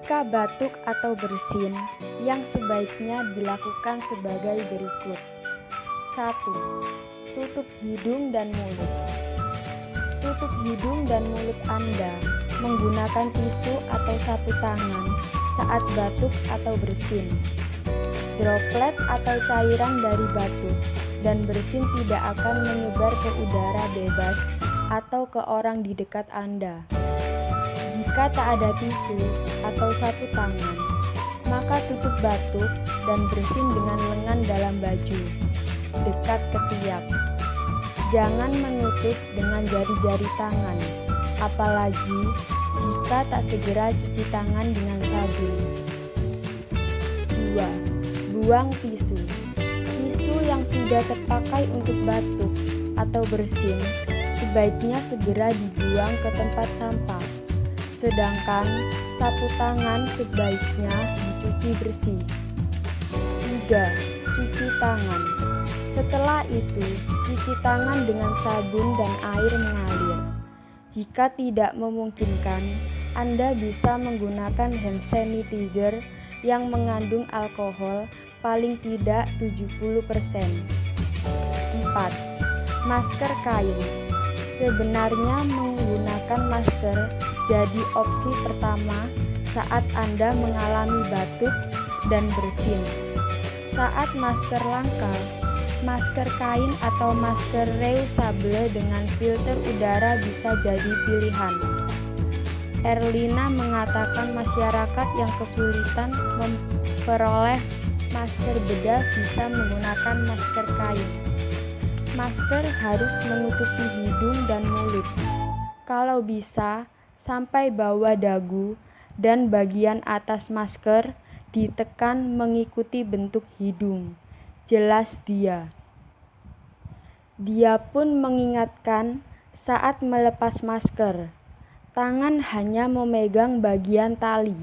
Jika batuk atau bersin, yang sebaiknya dilakukan sebagai berikut. 1. Tutup hidung dan mulut. Tutup hidung dan mulut Anda menggunakan tisu atau sapu tangan saat batuk atau bersin. Droplet atau cairan dari batuk dan bersin tidak akan menyebar ke udara bebas atau ke orang di dekat Anda. Jika tak ada tisu atau sapu tangan, maka tutup batuk dan bersin dengan lengan dalam baju, dekat ketiak. Jangan menutup dengan jari-jari tangan, apalagi jika tak segera cuci tangan dengan sabun. 2. Buang tisu. Tisu yang sudah terpakai untuk batuk atau bersin sebaiknya segera dibuang ke tempat sampah. Sedangkan sapu tangan sebaiknya dicuci bersih. 3. Cuci tangan. Setelah itu, cuci tangan dengan sabun dan air mengalir. Jika tidak memungkinkan, Anda bisa menggunakan hand sanitizer yang mengandung alkohol paling tidak 70%. 4. Masker kain. Sebenarnya menggunakan masker jadi opsi pertama saat Anda mengalami batuk dan bersin. Saat masker langka, masker kain atau masker reusable dengan filter udara bisa jadi pilihan. Erlina mengatakan masyarakat yang kesulitan memperoleh masker bedah bisa menggunakan masker kain. Masker harus menutupi hidung dan mulut. Kalau bisa, sampai bawah dagu dan bagian atas masker ditekan mengikuti bentuk hidung. Jelas dia. Dia pun mengingatkan saat melepas masker, tangan hanya memegang bagian tali.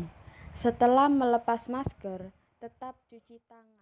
Setelah melepas masker, tetap cuci tangan.